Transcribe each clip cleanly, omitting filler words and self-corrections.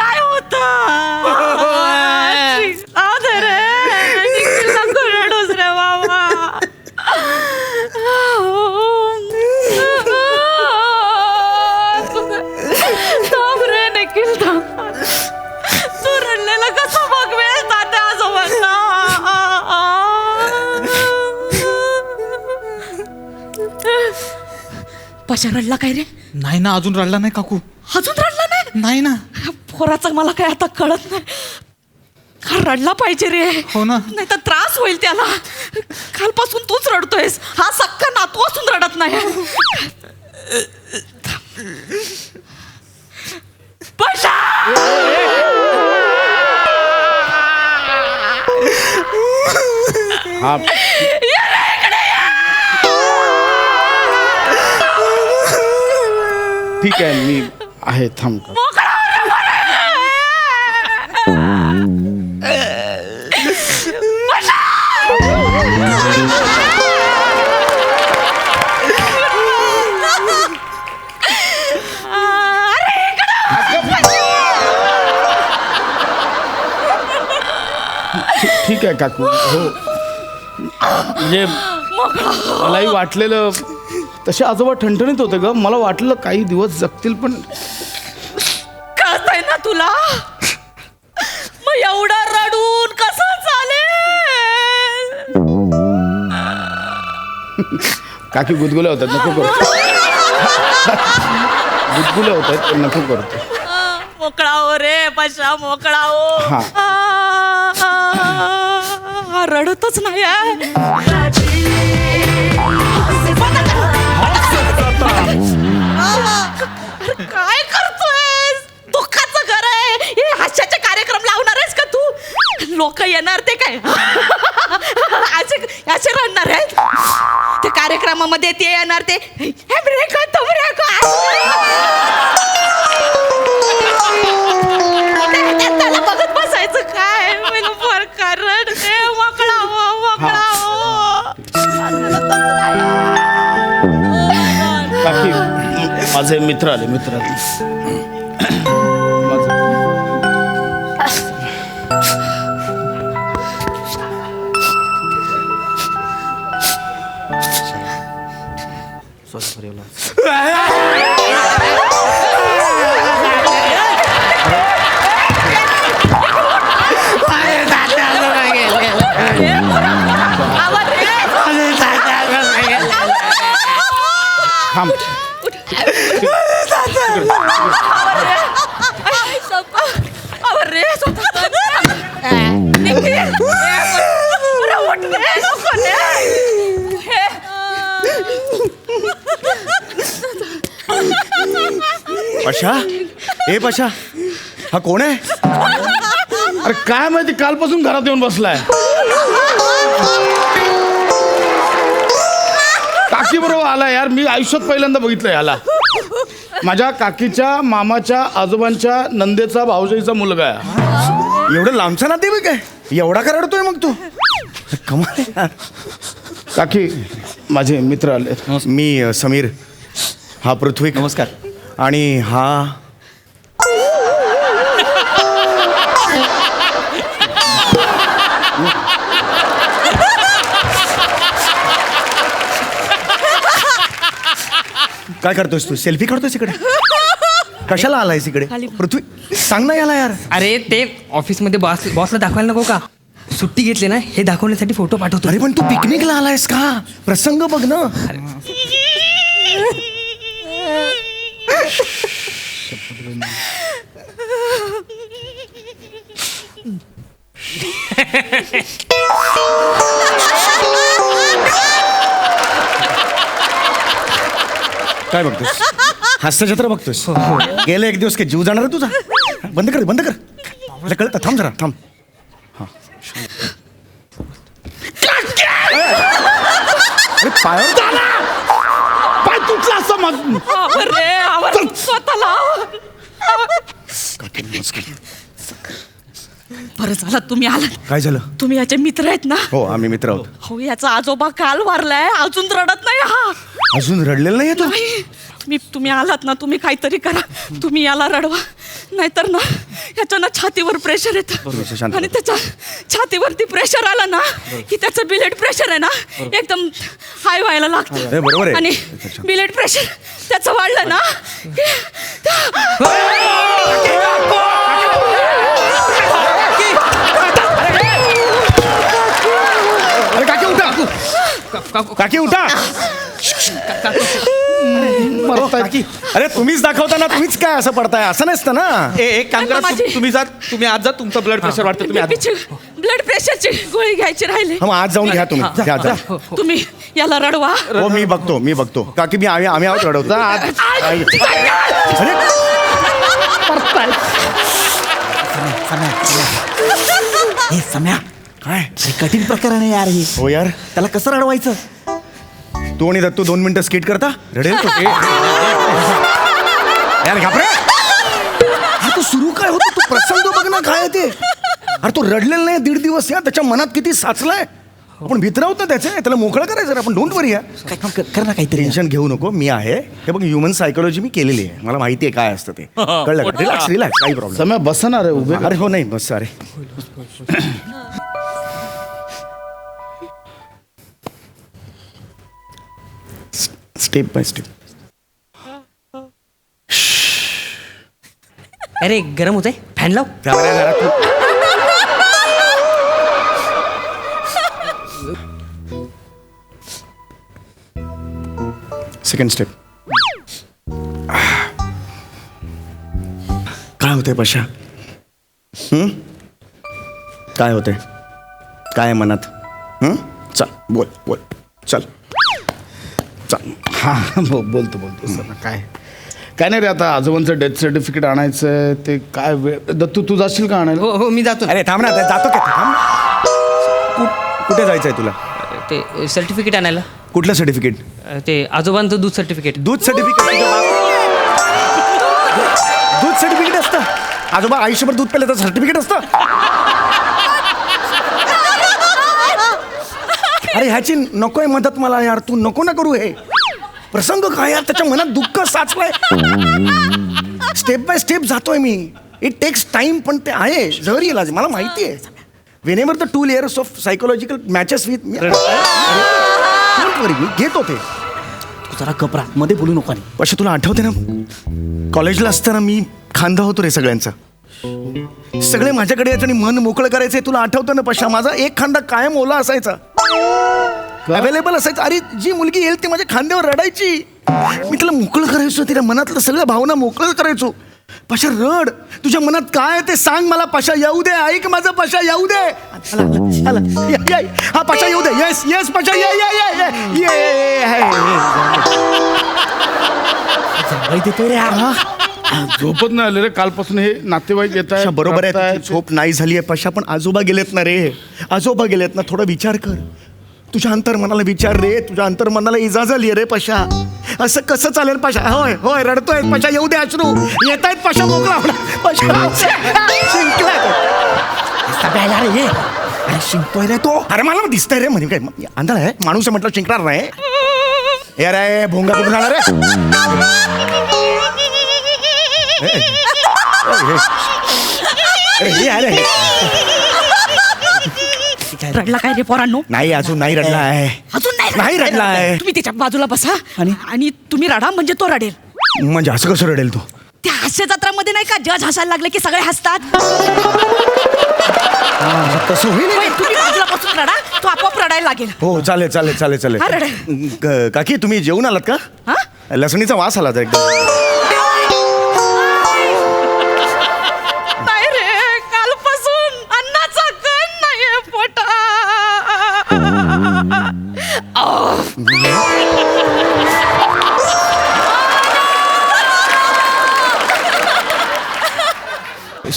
काय होत दुसऱ्या बाबा रे निखिल तू रडलेला कसं बघवेल तात्या आजोबांना पशा रडला काय रे? नाही ना, अजून रडला नाही काकू. अजून रडला नाही? नाही ना. पोराचं मला काय आता कळत नाही. हा रडला पाहिजे रे. हो ना. नाही तर त्रास होईल त्याला. कालपासून तूच रडतोयस. हा सक्का नातू असून रडत नाही. पशा ठीक आहे, मी आहे, थांब. ठीक आहे काकू. हो, म्हणजे मलाही वाटलेलं तसे आजोबा ठणठणीत होते ग. मला वाटलं काही दिवस जगतील, पण कळतंय ना तुला? मग एवढा रडून कसं चालेल? काकी गुदगुल्या होतात, नको करतो. गुदगुल्या होतात, नको करतो. मोकळा हो रे पशा, मोकळा हो. हा रडतच नाही आहे. काय करतोय? दुःखाचं घर आहे हे. हास्याचे कार्यक्रम लावणार आहेस का तू? लोक येणार ते काय असे रडणार आहेत? ते कार्यक्रमामध्ये ते येणार ते त्याला बघत बसायचं काय? रड रे, मोकळा हो, मोकळा हो. काकी, माझे मित्र आले. थांब. पशा, ए पशा, हा कोण आहे? अरे काय माहिती, कालपासून घरात येऊन बसलाय. काकी बरोबर आला यार. मी आयुष्यात पहिल्यांदा बघितलं याला. माझ्या काकीच्या मामाच्या आजोबांच्या नंदेचा भाऊजाईचा मुलगा आहे. एवढं लांबचा नाते बघ काय? एवढा का रडतोय मग तू? कमाल आहे. काकी, माझे मित्र आले. मी समीर, हा पृथ्वी. नमस्कार. आणि हा काय करतोयस तू? सेल्फी काढतोयस इकडे? कशाला आलायस इकडे? पृथ्वी, सांग ना याला यार. अरे ते ऑफिसमध्ये बॉसला दाखवायला नको का? सुट्टी घेतली ना, हे दाखवण्यासाठी फोटो पाठवतो. अरे पण तू पिकनिकला आलायस का? प्रसंग बघ ना. काय बघतोस? हास्यचित्र बघतोस? गेले एक दिवस काय जीव जाणार आहे तुझा? बंद कर, बंद कर. मला कळतं, थांब जरा, थांब. अरे पाय तुटला असं स्वतःला. बरं झालं तुम्ही आलात. काय झालं? तुम्ही याचे मित्र आहेत ना? हो, आम्ही मित्र आहोत. हो, याचा आजोबा काल वारलाय, अजून रडत नाही हा. अजून रडलेला नाही तो? तुम्ही आलात ना, तुम्ही काहीतरी करा. तुम्ही याला रडवा. नाहीतर ना ह्याच्या ना छातीवर प्रेशर शांत येतं हो. आणि त्याच्या छातीवरती प्रेशर आला ना की त्याचं ब्लड प्रेशर आहे ना एकदम हाय व्हायला हे लागतं बरोबर आहे. आणि ब्लड प्रेशर त्याचं वाढलं ना अरे काकी उठा काकी उठा काकी अरे तुम्हीच दाखवता ना, तुम्हीच काय असं पडताय, असं नसतं ना. एक काम करा माझी- तुम्ही जा, तुम्ही आज जा, तुमचं ब्लड प्रेशर वाटतं, तुम्ही आज ब्लड प्रेशरची गोळी घ्यायची राहिली हा, मग आज जाऊन घ्या तुम्ही, घ्या जा. तुम्ही याला रडवा हो मी बघतो काकी आम्ही आहोत रडवतो. अरे हे सम्या काय हे कठीण प्रकरण आहे यार हे हो यार, त्याला कसं रडवायचं तू आणि दत्तू 2 मिनिटं स्किट करता, रडेल तो. यार घाबरे, हा तो सुरू काय होतो, तू प्रसंग बघ ना काय आहे ते. अरे तो रडलेला नाही 1.5 दिवस, या त्याच्या मनात किती साचलाय. आपण भितरावत ना त्याचे, त्याला मोकळं करायचं. आपण डोंट वरी, कर ना काहीतरी टेन्शन घेऊ नको, मी आहे. हे बघ ह्युमन सायकोलॉजी मी केलेली आहे, मला माहिती आहे काय असतं ते. कळलं का? रिलॅक्स काही प्रॉब्लेम. समय बसणार आहे उभे अरे हो नाही बस, अरे स्टेप बाय स्टेप. अरे गरम होतंय, फॅन लाव. Second step. काय होतंय पशा? काय होतंय, काय आहे मनात? चल बोल बोल, चल चल. हा बोलतो सर काय काय नाही रे, आता आजोबांचं डेथ सर्टिफिकेट आणायचं ते काय वेळ. दत्तू तू जाशील का आणायला? हो हो मी जातो. अरे थांब ना, जातो का? थांब. कुठे जायचंय तुला? ते सर्टिफिकेट आणायला. कुठलं सर्टिफिकेट? ते आजोबांचं दूध सर्टिफिकेट. दूध सर्टिफिकेट? दूध सर्टिफिकेट असतं? आजोबा आयुष्यभर दूध पेलं तर सर्टिफिकेट असतं? अरे ह्याची नकोय मदत मला यार, तू नको ना करू. हे प्रसंग काय यार, त्याच्या मनात दुःख साचलंय. स्टेप बाय स्टेप जातोय मी. इट टेक्स टाइम, पण ते आहे जहरी इलाज, मला माहिती आहे. Whenever the 2 layers of psychological matches with me घेतो ते. तू जरा कपरा मध्ये बोलू नको. പക്ഷെ तुला आठवते ना, कॉलेजला असताना मी खांदा होतो रे सगळ्यांचा. सगळे माझ्याकडे यायचं आणि मन मोकळं करायचंय. तुला आठवतं ना पशा, माझा एक खांदा कायम ओला असायचा, अवेलेबल असायचा. अरे जी मुलगी येईल ती माझ्या खांद्यावर रडायची, मी तिला मोकळं करायचो, तिला मनातलं सगळ्या भावना मोकळं करायचो. पशा रड, तुझ्या मनात काय आहे ते सांग मला पशा, येऊ दे. ऐक माझं पशा, येऊ दे. हा पशा येऊ दे. येस येस पशा, ये ये ये ये देतोय रे हा. झोपत नाही आले रे कालपासून, हे नातेवाईक येत आहे. बरोबर आहे, झोप नाही झाली आहे पशा, पण आजोबा गेलेत ना रे, आजोबा गेलेत ना. थोडा विचार कर, तुझ्या अंतर्मनाला विचार रे, तुझ्या अंतर्मनाला इजा झाली रे पशा. असं कसं चालेल पशा? होय होय रडतोय पशा, येऊ दे अश्रू येत आहेत पशा, मोकळा होणार पशा. शिंकला सगळ्या यार हे अरे शिंकतोय रे तो. अरे मला दिसतंय रे, म्हणजे काय अंधार आहे, माणूस आहे म्हटलं शिंकणार नाही. यार आहे भोंगा कुठून आला रे? रडला काय रे पोरांनो? नाही अजून नाही रडला आहे. अजून नाही रडला आहे. तुम्ही त्याच्या बाजूला बसा आणि तुम्ही रडा म्हणजे तो रडेल. म्हणजे असं कसं रडेल तू? त्या हास्य जत्रामध्ये नाही का जज हसायला लागले की सगळे हसतात. तसं होईल. होय, तुम्ही बाजूला बसून रडा, तो आपोआप रडायला लागेल. हो चालेल चालेल चालेल चालेल. हा, रडा. काकी तुम्ही जेवून आलात का? हा? लसणीचा वास आला तर एकदम. नाही रे, कालपासून अन्नाचा कण नाहीये पोटात.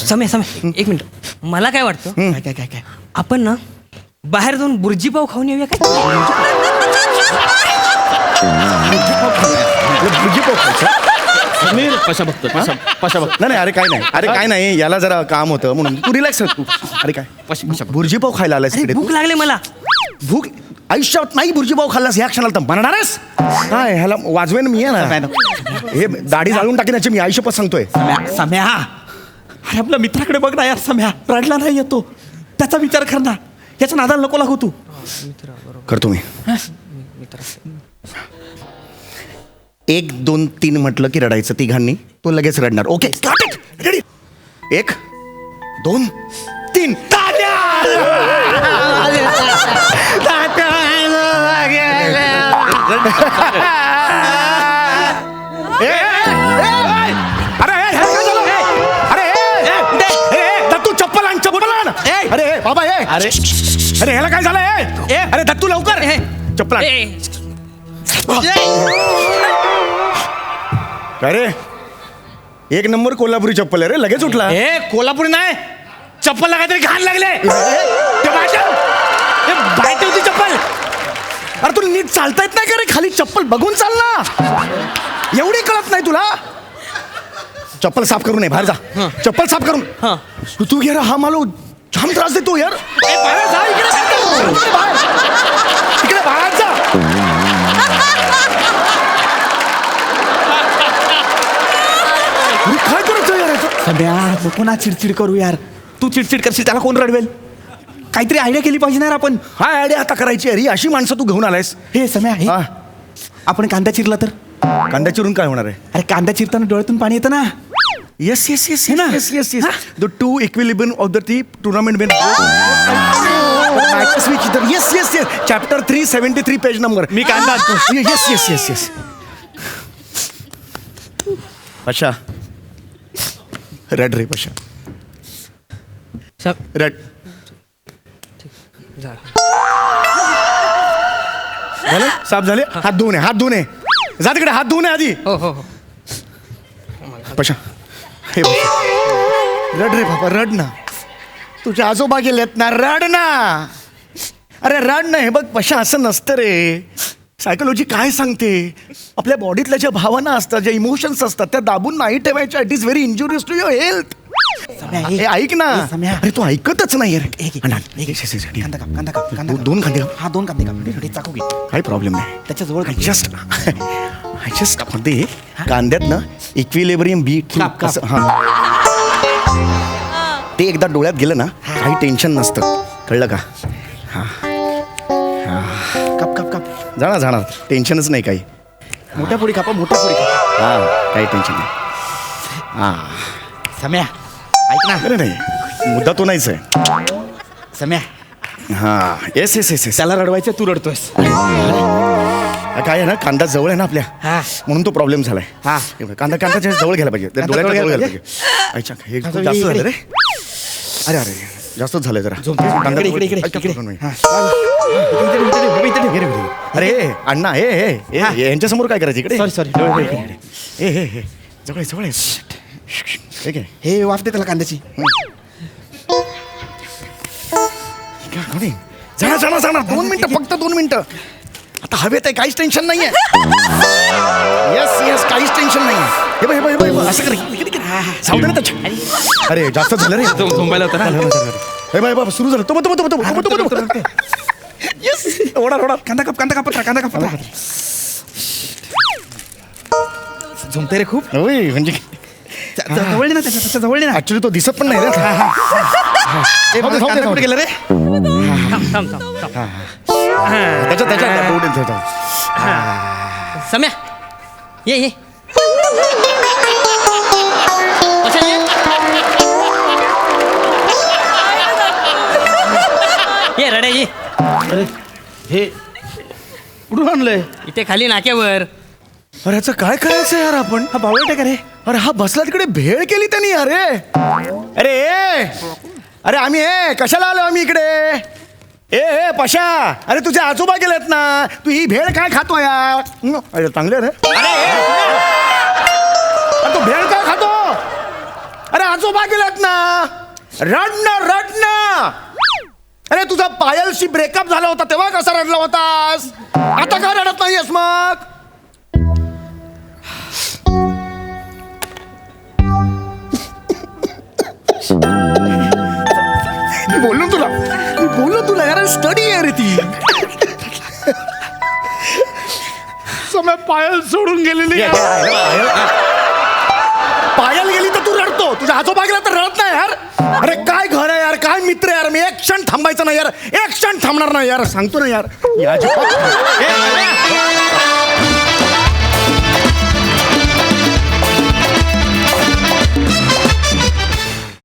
समय एक मिनिट, मला काय वाटतं, काय काय काय आपण ना बाहेर जाऊन बुर्जी पाव खाऊन येऊया काय? भुर्जी पाव खायचा? मी पशा बघतो पशा बघ. नाही अरे काय नाही, अरे काय नाही, याला जरा काम होतं म्हणून. तू रिलॅक्स तू. अरे काय भुर्जी पाव खायला आलास अरे इकडे? भूक लागले मला. भूक आयुष्यात नाही भुर्जी पाव खाल्लास ह्या क्षणाला तर बनणारच काय? ह्याला वाजवेन मी आहे ना, हे दाढी जाळून टाकेन याची मी आयुष्यपत सांगतोय. सम्या अरे आपल्या मित्राकडे बघ ना यार सम्या, रडला नाही येतो, त्याचा विचार कर ना, याच्या नादाला नको लागू तू. करतो मी. 1 2 3 म्हटलं की रडायचं तिघांनी, तो लगेच रडणार. Okay ready? 1 2 3. चप्पल आण, चप्पल आण. अरे बाबा अरे अरे ह्याला काय झालं? अरे दत्तू लवकर चप्पल आण. अरे 1 नंबर कोल्हापुरी चप्पल आहे रे, लगेच उठला. कोल्हापुरी नाही, चप्पलला काहीतरी घाण लागले. ते बाहेर होती चप्पल. अरे तुला नीट चालता येत नाही का रे? खाली चप्पल बघून चाल ना, एवढी कळत नाही तुला? चप्पल साफ करून ये, बाहेर जा. चप्पल साफ करून. तू घे रे, हा मला जाम त्रास देतो यार. बाहेर जा, इकडे बाहेर जा. काय करायचं यार याचं? सम्या नको ना चिडचिड करू यार, तू चिडचिड करशील त्याला कोण रडवेल? काहीतरी आयडिया केली पाहिजे ना यार आपण. हा आयडिया आता करायची अरे, अशी माणसं तू घेऊन आलायस. हे सम्या हे, हा. आपण कांदा चिरला तर? कांदा चिरून काय होणार आहे? अरे कांदा चिरताना डोळ्यातून पाणी येतं ना. येस येस येस ना? Yes yes yes. The 2 equilibrium of the T tournament बेन. Yes yes yes. Chapter 373 page number. मी कांदा आणतो. Yes yes yes yes. पशा रड रे पशा, रड. झाले साफ झाले. हात धुवून ये, हात धुवून ये. जा तिकडे, हात धुवून ये आधी. हो हो हो. पशा हे बघ. रड रे बाबा, रड ना. तुझे आजोबा गेलेत ना, रड ना. अरे रड ना. हे बघ पशा, असं नसतं रे. सायकोलॉजी काय सांगते? आपल्या बॉडीतल्या ज्या भावना असतात, ज्या इमोशन्स असतात, त्या दाबून नाही ठेवायच्या. It is very injurious to your health. हे ऐक ना. अरे तू ऐकतच नाही रे. कांदा काप, कांदा काप, कांदा काप. 2 कांदे काप. हा 2 कांदे काप. चाकू घे, काही प्रॉब्लेम नाही. त्याच्या जवळ काप. आय जस्ट मध्ये कांद्यात ना इक्विलिब्रियम बी काप, काप. ते एकदा डोळ्यात गेलं ना, काही टेन्शन नसतं. कळलं का? हा काप काप काप. जाणार टेन्शनच नाही काही. मोठ्या पोळी कापा, मोठ्या पोळी कापा. हा काही टेन्शन नाही. हा सम्या ऐक ना. अरे नाही, मुद्दा तो नाहीच आहे. सम्या हा येस येस येस येस. त्याला रडवायचं, तू रडतोयस. काय आहे ना, कांदा जवळ आहे ना आपल्या, हा. म्हणून तो प्रॉब्लेम झालाय. हा. कांदाच्या जवळ घ्यायला पाहिजे. त्या कांदा डोळ्याच्या जवळ जवळ घ्यायला घ्यायला पाहिजे. अच्छा, हे खूप जास्त झालं रे. अरे अरे जास्तच झालंय जरा. कांदा इकडे, इकडे, अच्छा, इकडे. करून हा. अरे अण्णा हे यांच्यासमोर काय करायचं इकडे? सॉरी हे जवळ जवळ हे घे. हे वाफते त्याला कांद्याची. जाणार 2 मिनिटं, फक्त 2 मिनिटं. आता हवेत आहे, काहीच टेन्शन नाहीये. येस येस, काहीच टेन्शन नाहीये. हे बघ असं कर. सावधान त्याच्या. अरे जास्त झालं रे. झोंबायला होता ना. हे बाबा सुरू झालं. तो येस. ओढा कांदा काप, कांदा काप, कांदा काप. झोमते रे खूप. होय म्हणजे जवळ ना, त्याच्या जवळ ना. ऍक्च्युली तो दिसत पण नाही रे. कांदा कुठे गेला रे? त्याच्या सम्या ये अच्छा, ये रड्या ये. अरे हे कुठून आणलंय? इथे खाली नाक्यावर. अरे ह्याचं काय करायचं यार आपण? हा बावळट का रे? अरे हा बसला तिकडे, भेळ केली त्यांनी. अरे आम्ही कशाला आलो आम्ही इकडे? ए पशा, अरे तुझे आजोबा गेलेत ना, तू ही भेळ काय खातो यार? अरे चांगले रे. अरे तू भेळ काय खातो? अरे आजोबा गेलेत ना, रडणं. अरे तुझा पायलशी ब्रेकअप झाला होता तेव्हा कसा रडला होतास? आता का रडत नाहीयेस मग? मी बोललो तुला यार, स्टडी आहे रे ती. समय पायल सोडून गेलेली आहे. पायल गेली तर तू रडतो, तुझ्या आजोबा गेला तर रडत नाही. आहे यार. अरे काय घर आहे यार, काय मित्र यार. मी एक क्षण थांबायचं नाही यार, एक क्षण थांबणार नाही यार, सांगतो ना यार. या